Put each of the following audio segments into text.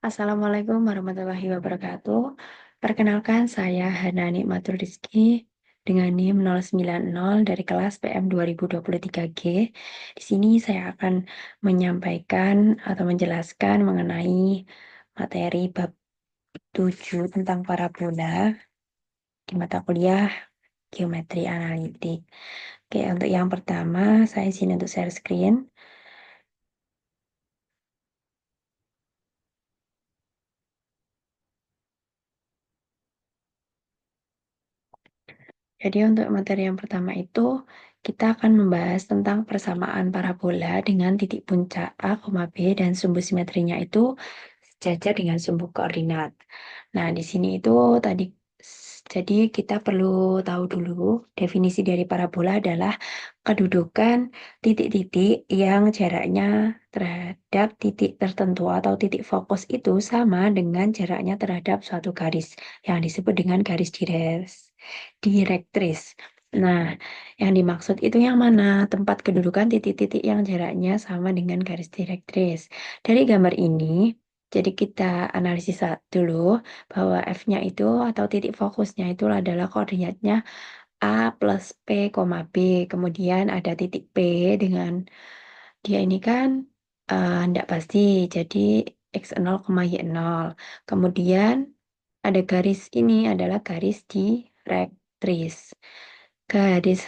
Assalamualaikum warahmatullahi wabarakatuh. Perkenalkan, saya Hana Nikmatul Rizky dengan NIM 090 dari kelas PM 2023G. Di sini saya akan menyampaikan atau menjelaskan mengenai materi bab 7 tentang parabola di mata kuliah Geometri Analitik. Oke, untuk yang pertama, saya izin untuk share screen. Jadi untuk materi yang pertama itu kita akan membahas tentang persamaan parabola dengan titik puncak A, B dan sumbu simetrinya itu sejajar dengan sumbu koordinat. Nah, di sini itu tadi jadi kita perlu tahu dulu definisi dari parabola adalah kedudukan titik-titik yang jaraknya terhadap titik tertentu atau titik fokus itu sama dengan jaraknya terhadap suatu garis yang disebut dengan garis direktris. Nah, yang dimaksud itu yang mana? Tempat kedudukan titik-titik yang jaraknya sama dengan garis direktris. Dari gambar ini, jadi kita analisis dulu bahwa F-nya itu atau titik fokusnya itu adalah koordinatnya A plus P, B. Kemudian ada titik P dengan dia ini kan tidak pasti, jadi X0, Y0. Kemudian ada garis ini adalah garis direktris. Garis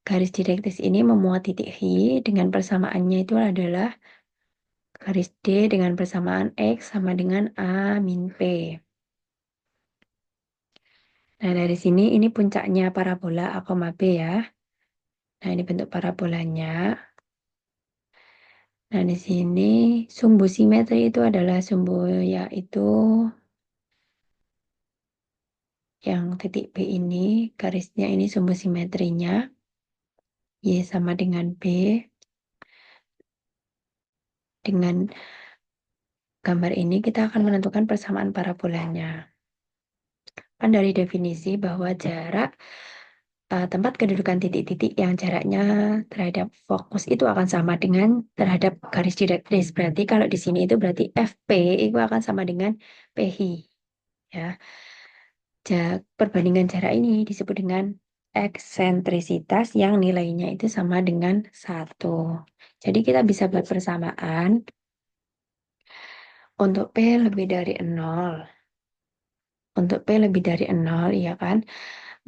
garis direktris ini memuat titik H dengan persamaannya itu adalah garis D dengan persamaan X sama dengan A min P. Nah, dari sini ini puncaknya parabola A, B ya. Nah, ini bentuk parabolanya. Nah, di sini sumbu simetri itu adalah sumbu yaitu yang titik B ini, garisnya ini sumbu simetrinya. Y sama dengan B. Dengan gambar ini kita akan menentukan persamaan parabolanya. Kan dari definisi bahwa jarak tempat kedudukan titik-titik yang jaraknya terhadap fokus itu akan sama dengan terhadap garis direktris. Berarti kalau di sini itu berarti FP itu akan sama dengan PH. Ya. Perbandingan jarak ini disebut dengan eksentrisitas yang nilainya itu sama dengan 1. Jadi kita bisa buat persamaan untuk P lebih dari 0. Untuk P lebih dari 0, ya kan?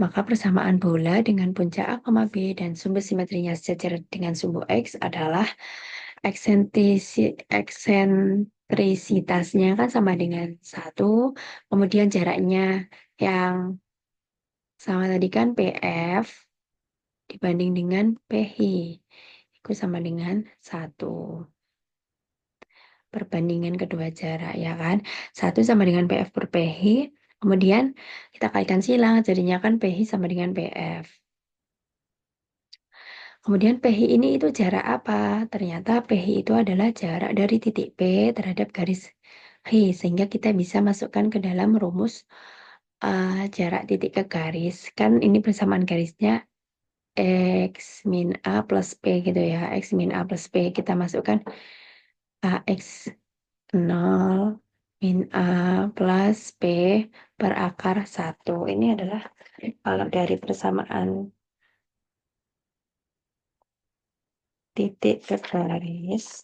Maka persamaan bola dengan puncak A, B dan sumbu simetrinya sejajar dengan sumbu X adalah eksentrisitasnya kan sama dengan 1. Kemudian jaraknya yang sama tadi kan PF dibanding dengan PH. Itu sama dengan 1. Perbandingan kedua jarak, ya kan? 1 sama dengan PF per PH. Kemudian kita kaitkan silang, jadinya kan PH sama dengan PF. Kemudian PH ini itu jarak apa? Ternyata PH itu adalah jarak dari titik P terhadap garis H, sehingga kita bisa masukkan ke dalam rumus jarak titik ke garis. Kan ini persamaan garisnya X min A plus P gitu ya. X min A plus P kita masukkan AX 0 min A plus P per akar 1. Ini adalah kalau dari persamaan titik ke garis.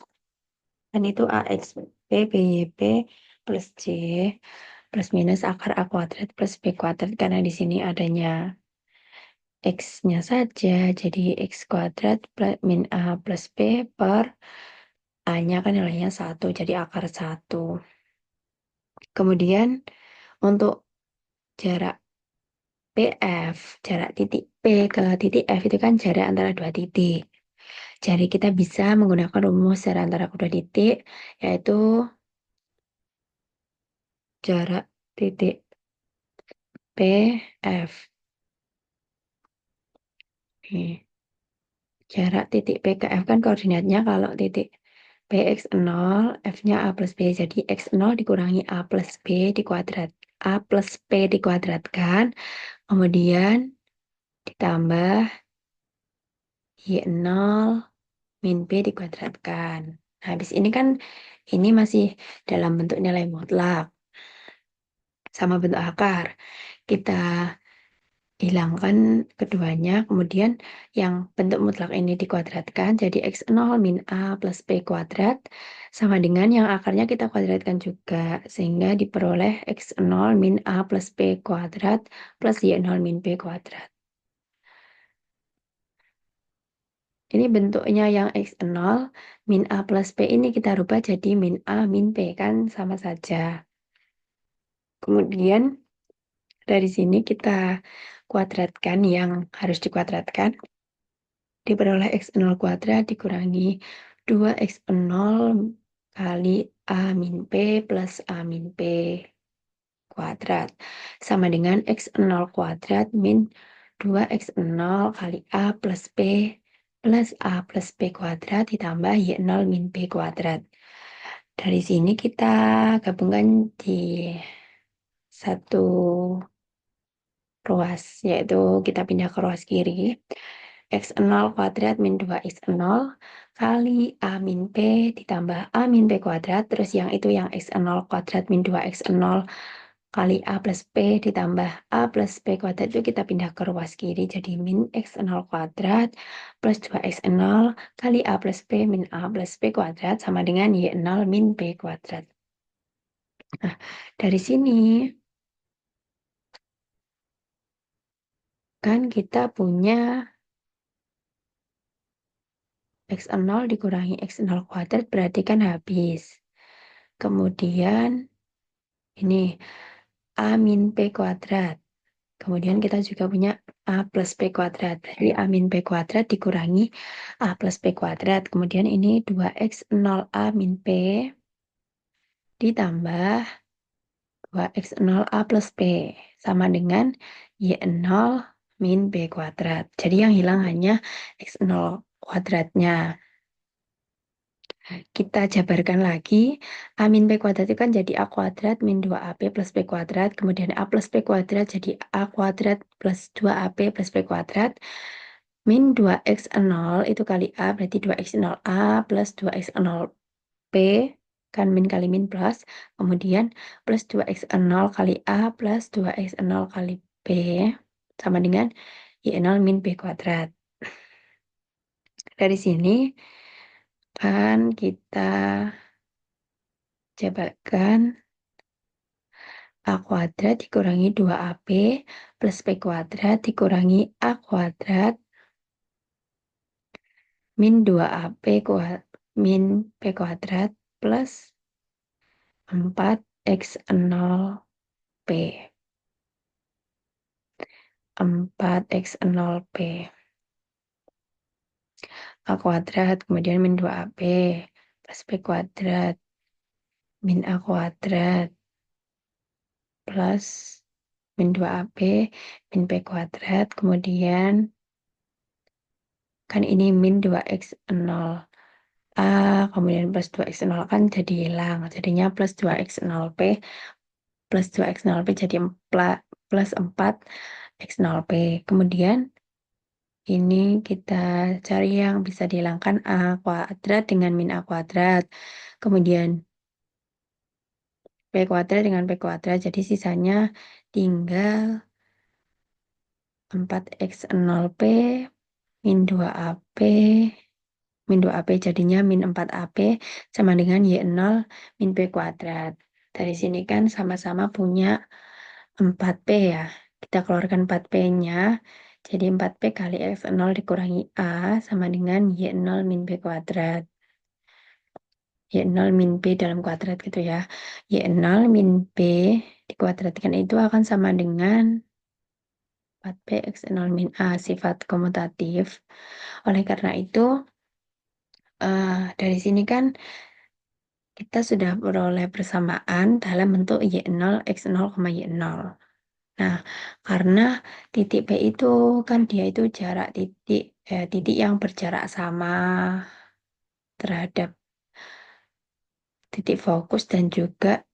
Dan itu AX P, BYP plus C plus minus akar A kuadrat plus B kuadrat. Karena di sini adanya X-nya saja. Jadi X kuadrat plus min A plus B per A-nya kan nilainya 1. Jadi akar 1. Kemudian untuk jarak PF, jarak titik P ke titik F itu kan jarak antara dua titik. Jadi kita bisa menggunakan rumus jarak antara kedua titik, yaitu jarak titik PF. Nih, jarak titik P ke F kan koordinatnya kalau titik PX0, F-nya A plus B. Jadi X0 dikurangi A plus B dikuadrat. A plus P dikuadratkan, kemudian ditambah Y0 min B dikuadratkan. Nah, habis ini kan ini masih dalam bentuk nilai mutlak sama bentuk akar. Kita hilangkan keduanya, kemudian yang bentuk mutlak ini dikuadratkan jadi x0 min a plus p kuadrat sama dengan yang akarnya kita kuadratkan juga, sehingga diperoleh x0 min a plus p kuadrat plus y0 min p kuadrat. Ini bentuknya yang x0 min a plus p ini kita rubah jadi min a min p, kan sama saja. Kemudian dari sini kita kuadratkan yang harus dikuadratkan. Diperoleh x0 kuadrat dikurangi 2x0 kali a min p plus a min p kuadrat. Sama dengan x0 kuadrat min 2x0 kali a plus p plus a plus p kuadrat ditambah y0 min p kuadrat. Dari sini kita gabungkan di satu ruas, yaitu kita pindah ke ruas kiri. x0 kuadrat min 2x0 kali a min p ditambah a min p kuadrat, terus yang itu yang x0 kuadrat min 2x0 kali a plus p ditambah a plus p kuadrat itu kita pindah ke ruas kiri, jadi min x0 kuadrat plus 2x0 kali a plus p min a plus p kuadrat sama dengan y0 min p kuadrat. Nah, dari sini kan kita punya x0 dikurangi x0 kuadrat berarti kan habis. Kemudian ini a min p kuadrat. Kemudian kita juga punya a plus p kuadrat. Jadi a min p kuadrat dikurangi a plus p kuadrat. Kemudian ini 2x0 a min p ditambah 2x0 a plus p sama dengan y0 min p kuadrat. Jadi yang hilang hanya x0 kuadratnya. Kita jabarkan lagi, a min p kuadrat itu kan jadi a kuadrat min 2ab plus p kuadrat, kemudian a plus p kuadrat jadi a kuadrat plus 2ab plus p kuadrat, min 2x0 itu kali a berarti 2x0a plus 2x0p, kan min kali min plus, kemudian plus 2x0 kali a plus 2x0 kali p, sama dengan y0 min p kuadrat. Dari sini, kan kita jabarkan a kuadrat dikurangi 2ab plus p kuadrat dikurangi a kuadrat min 2ab kuadrat min p kuadrat plus 4x0p. 4x0p. A kuadrat kemudian min 2ab plus p kuadrat min a kuadrat plus min 2ab min p kuadrat, kemudian kan ini min 2x0 a kemudian plus 2x0 kan jadi hilang, jadinya plus 2x0p plus 2x0p jadi plus 4x0p. Kemudian ini kita cari yang bisa dihilangkan a kuadrat dengan min a kuadrat, kemudian p kuadrat dengan p kuadrat, jadi sisanya tinggal 4x0p min 2ab min 2ab jadinya min 4ab sama dengan y0 min p kuadrat. Dari sini kan sama-sama punya 4p ya. Kita keluarkan 4p-nya. Jadi 4p kali x0 dikurangi a sama dengan y0 min p kuadrat. Y0 min p dalam kuadrat gitu ya. Y0 min p dikuadratkan itu akan sama dengan 4p x0 min a, sifat komutatif. Oleh karena itu, dari sini kan kita sudah beroleh persamaan dalam bentuk y0, x0, y0. Nah, karena titik P itu kan dia itu jarak titik yang berjarak sama terhadap titik fokus dan juga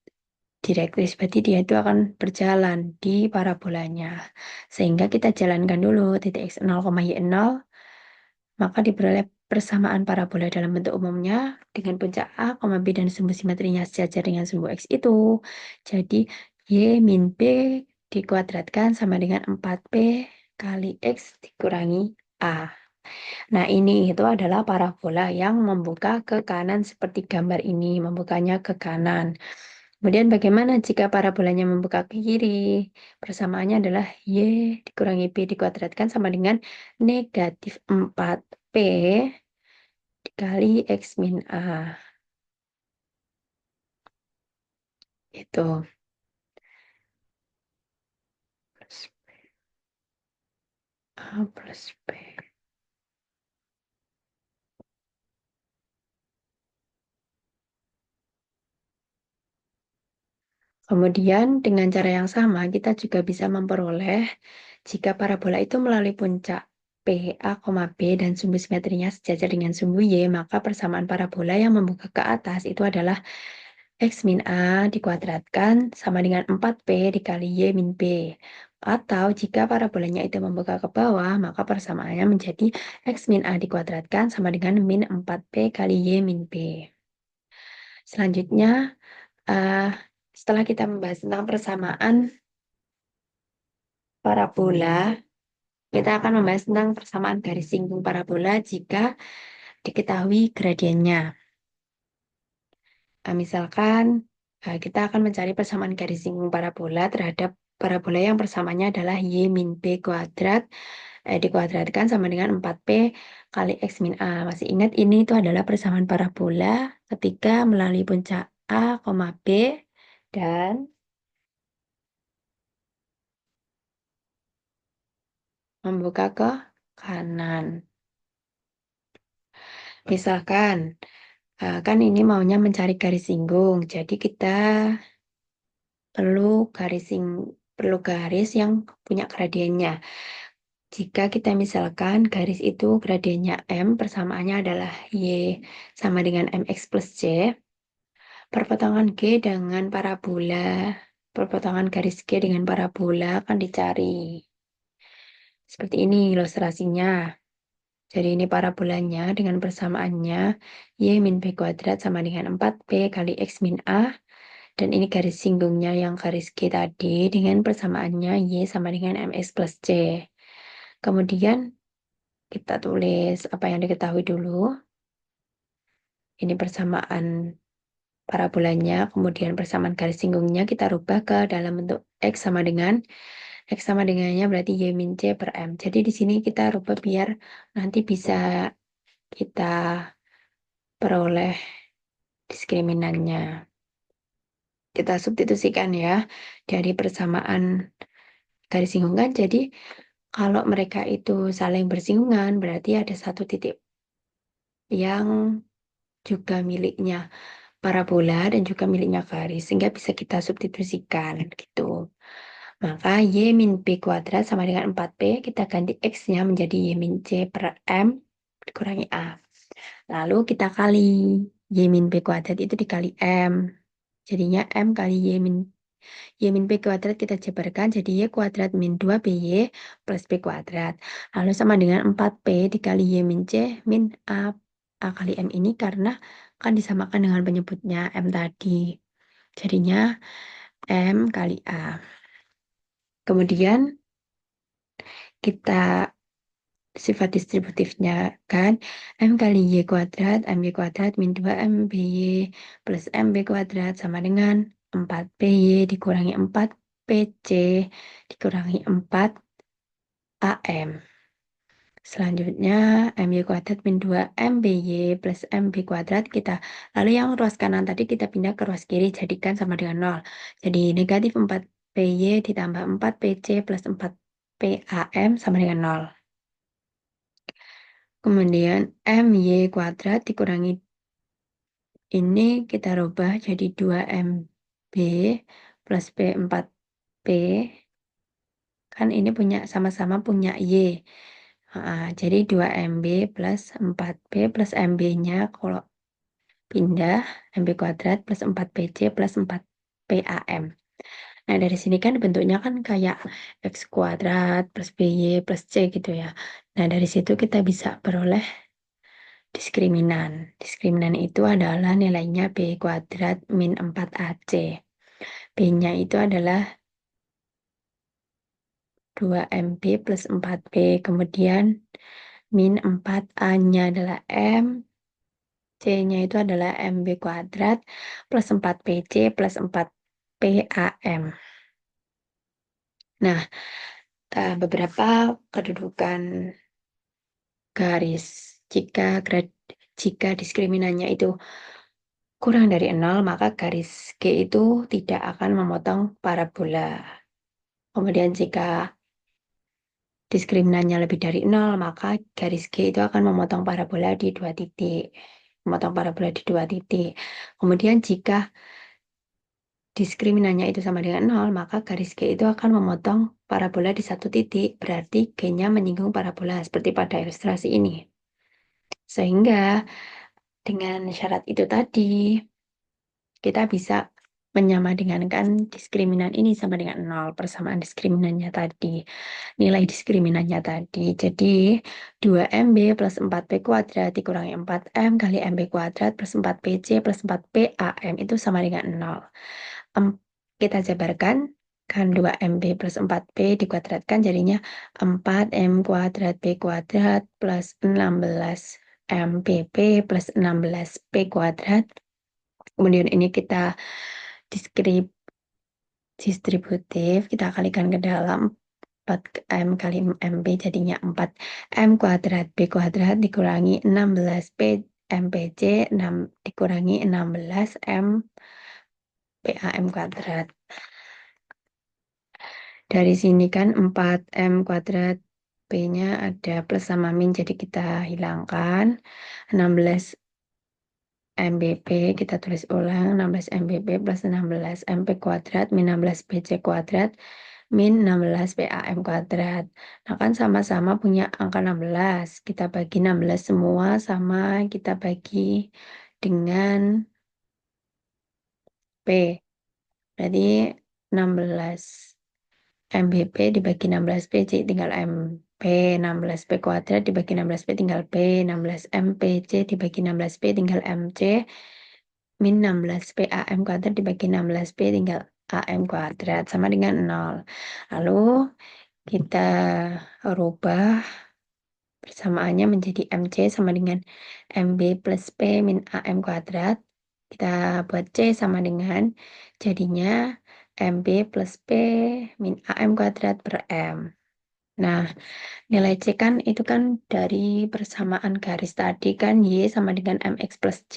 direktris. Berarti dia itu akan berjalan di parabolanya. Sehingga kita jalankan dulu titik x0, y0, maka diperoleh persamaan parabola dalam bentuk umumnya dengan puncak A, B dan sumbu simetrinya sejajar dengan sumbu X itu. Jadi Y min B dikuadratkan sama dengan 4P kali X dikurangi A. Nah, ini itu adalah parabola yang membuka ke kanan seperti gambar ini, membukanya ke kanan. Kemudian bagaimana jika parabolanya membuka ke kiri? Persamaannya adalah Y dikurangi B dikuadratkan sama dengan negatif 4P dikali X min A. Itu. Plus A plus B. Kemudian dengan cara yang sama kita juga bisa memperoleh jika parabola itu melalui puncak P, A, B dan sumbu simetrinya sejajar dengan sumbu Y, maka persamaan parabola yang membuka ke atas itu adalah X min A dikuadratkan sama dengan 4P dikali Y min B. Atau jika parabolanya itu membuka ke bawah, maka persamaannya menjadi X min A dikuadratkan sama dengan min 4P kali Y min B. Selanjutnya, uh, setelah kita membahas tentang persamaan parabola, kita akan membahas tentang persamaan garis singgung parabola jika diketahui gradiennya. Misalkan kita akan mencari persamaan garis singgung parabola terhadap parabola yang persamanya adalah Y min B kuadrat dikuadratkan sama dengan 4P kali X min A. Masih ingat ini itu adalah persamaan parabola ketika melalui puncak A, B dan membuka ke kanan. Misalkan, kan ini maunya mencari garis singgung, jadi kita perlu perlu garis yang punya gradiennya. Jika kita misalkan garis itu gradiennya M, persamaannya adalah Y sama dengan MX plus C, perpotongan G dengan parabola, perpotongan garis G dengan parabola akan dicari. Seperti ini ilustrasinya. Jadi ini parabolanya dengan persamaannya Y min B kuadrat sama dengan 4P kali X min A. Dan ini garis singgungnya yang garis G tadi dengan persamaannya Y sama dengan MX plus C. Kemudian kita tulis apa yang diketahui dulu. Ini persamaan parabolanya, kemudian persamaan garis singgungnya kita rubah ke dalam bentuk X sama dengannya berarti Y min C per M. Jadi di sini kita rubah biar nanti bisa kita peroleh diskriminannya. Kita substitusikan ya dari persamaan garis singgungan. Jadi kalau mereka itu saling bersinggungan berarti ada satu titik yang juga miliknya parabola dan juga miliknya garis sehingga bisa kita substitusikan gitu. Maka Y min B kuadrat sama dengan 4P, kita ganti X-nya menjadi Y min C per M dikurangi A. Lalu kita kali Y min B kuadrat itu dikali M. Jadinya M kali Y min B kuadrat kita jabarkan jadi Y kuadrat min 2BY plus B kuadrat. Lalu sama dengan 4P dikali Y min C min A. A kali M ini karena kan disamakan dengan penyebutnya M tadi. Jadinya M kali A. Kemudian kita sifat distributifnya kan M kali Y kuadrat, MY kuadrat min 2MBY plus MB kuadrat sama dengan 4PY dikurangi 4PC dikurangi 4AM. Selanjutnya MY kuadrat min 2MBY plus MB kuadrat kita lalu yang ruas kanan tadi kita pindah ke ruas kiri jadikan sama dengan 0. Jadi negatif 4PY ditambah 4PC plus 4PAM sama dengan 0. Kemudian MY kuadrat dikurangi ini kita rubah jadi 2MB plus B4P. Kan ini sama-sama punya Y. Jadi 2MB plus 4B plus MB-nya kalau pindah MB kuadrat plus 4BC plus 4PAM. Nah, dari sini kan bentuknya kan kayak X kuadrat plus BY plus C gitu ya. Nah, dari situ kita bisa peroleh diskriminan. Diskriminan itu adalah nilainya B kuadrat min 4AC. B-nya itu adalah 2MB plus 4B. Kemudian min 4A-nya adalah M. C-nya itu adalah MB kuadrat plus 4PC plus 4PAM. Nah, beberapa kedudukan garis. Jika diskriminannya itu kurang dari 0, maka garis G itu tidak akan memotong parabola. Kemudian jika diskriminannya lebih dari 0, maka garis G itu akan memotong parabola di 2 titik. Memotong parabola di 2 titik. Kemudian jika diskriminannya itu sama dengan 0, maka garis G itu akan memotong parabola di 1 titik. Berarti G-nya menyinggung parabola seperti pada ilustrasi ini. Sehingga dengan syarat itu tadi, kita bisa menyamadenggankan diskriminan ini sama dengan 0, persamaan diskriminannya tadi, nilai diskriminannya tadi. Jadi 2MB plus 4P kuadrat dikurangi 4M kali MB kuadrat plus 4PC plus 4PAM itu sama dengan 0. Kita jabarkan, kan 2MB plus 4P dikuadratkan jadinya 4M kuadrat P kuadrat plus 16MPP plus 16P kuadrat. Kemudian ini kita distributif, kita kalikan ke dalam 4M kali MB jadinya 4M kuadrat B kuadrat dikurangi 16P MPC 6 dikurangi 16M PAM kuadrat. Dari sini kan 4M kuadrat P-nya ada plus sama min, jadi kita hilangkan 16 MBP, kita tulis ulang 16 MBP plus 16 MP kuadrat min 16 BC kuadrat min 16 PAM kuadrat. Nah kan sama-sama punya angka 16. Kita bagi 16 semua sama kita bagi dengan P. Berarti 16 MBP dibagi 16 PC tinggal MP, 16 P kuadrat dibagi 16 P tinggal P, 16 MPC dibagi 16 P tinggal MC, min 16 PAM kuadrat dibagi 16 P tinggal AM kuadrat sama dengan 0. Lalu kita rubah persamaannya menjadi MC sama dengan MB plus P min AM kuadrat. Kita buat C sama dengan jadinya MB plus P min AM kuadrat per M. Nah, nilai C kan itu kan dari persamaan garis tadi kan Y sama dengan MX plus C.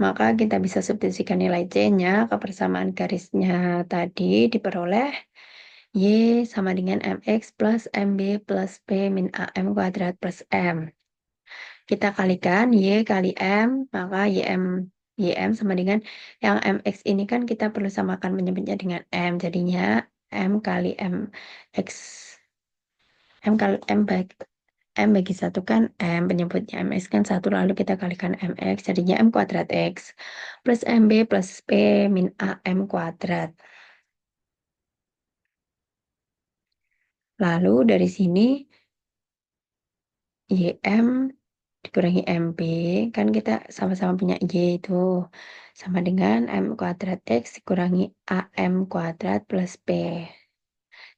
Maka kita bisa substitusikan nilai C-nya ke persamaan garisnya tadi diperoleh Y sama dengan MX plus MB plus P min AM kuadrat plus M. Kita kalikan Y kali M, maka YM sama dengan yang MX ini kan kita perlu samakan menyebutnya dengan M. Jadinya M kali MX, M kali M bagi 1 kan M, penyebutnya MX kan 1, lalu kita kalikan MX, jadinya M kuadrat X, plus MB plus P min AM kuadrat. Lalu dari sini, YM dikurangi MB, kan kita sama-sama punya Y itu, sama dengan M kuadrat X dikurangi AM kuadrat plus P.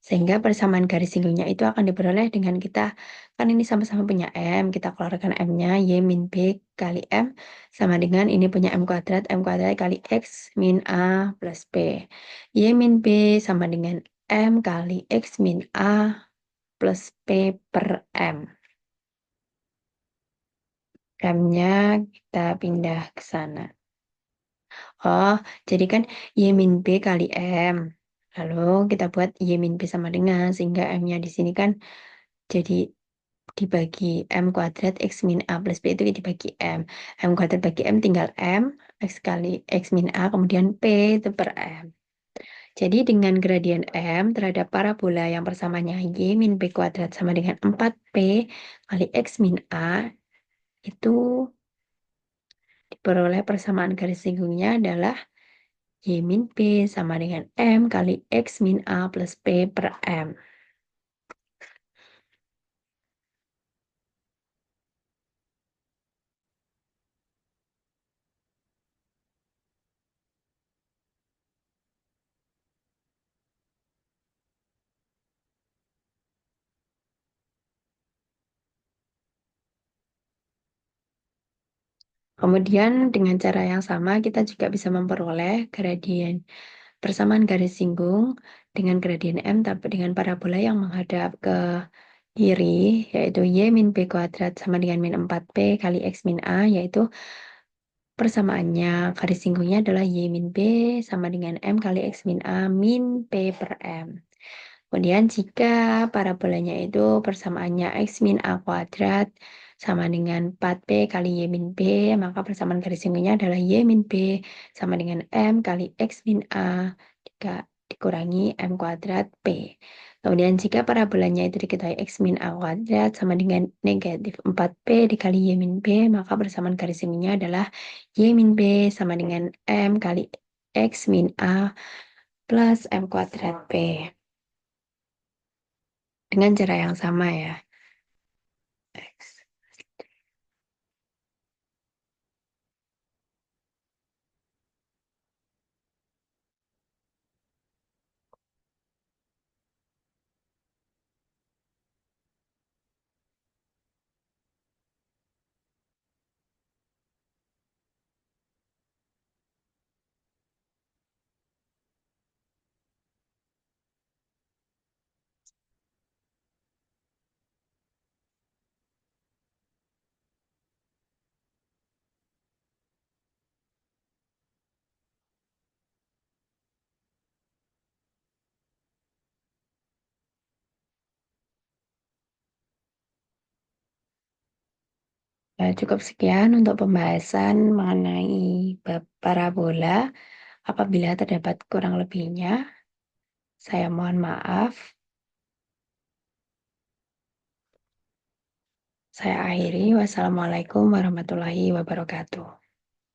Sehingga persamaan garis singgungnya itu akan diperoleh dengan kita, kan ini sama-sama punya M, kita keluarkan M-nya, Y min B kali M, sama dengan ini punya M kuadrat kali X min A plus P. Y min B sama dengan M kali X min A plus P per M. M-nya kita pindah ke sana. Oh, jadi kan Y min B kali M. Lalu kita buat Y min B sama dengan, sehingga M-nya di sini kan jadi dibagi M kuadrat X min A plus B itu dibagi M. M kuadrat bagi M tinggal M, X kali X min A, kemudian P itu per M. Jadi dengan gradien M terhadap parabola yang persamanya Y min B kuadrat sama dengan 4P kali X min A, itu diperoleh persamaan garis singgungnya adalah Y min P sama dengan M kali X min A plus P per M. Kemudian dengan cara yang sama kita juga bisa memperoleh gradien persamaan garis singgung dengan gradien M tapi dengan parabola yang menghadap ke kiri, yaitu Y min B kuadrat sama dengan min 4P kali X min A, yaitu persamaannya garis singgungnya adalah Y min B sama dengan M kali X min A min P per M. Kemudian jika parabolanya itu persamaannya X min A kuadrat sama dengan 4P kali Y min B, maka persamaan garis singgungnya adalah Y min B sama dengan M kali X min A dikurangi M kuadrat P. Kemudian jika parabolanya itu diketahui X min A kuadrat sama dengan negatif 4P dikali Y min B, maka persamaan garis singgungnya adalah Y min B sama dengan M kali X min A plus M kuadrat P. Dengan cara yang sama ya. X. Cukup sekian untuk pembahasan mengenai bab parabola. Apabila terdapat kurang lebihnya, saya mohon maaf. Saya akhiri. Wassalamualaikum warahmatullahi wabarakatuh.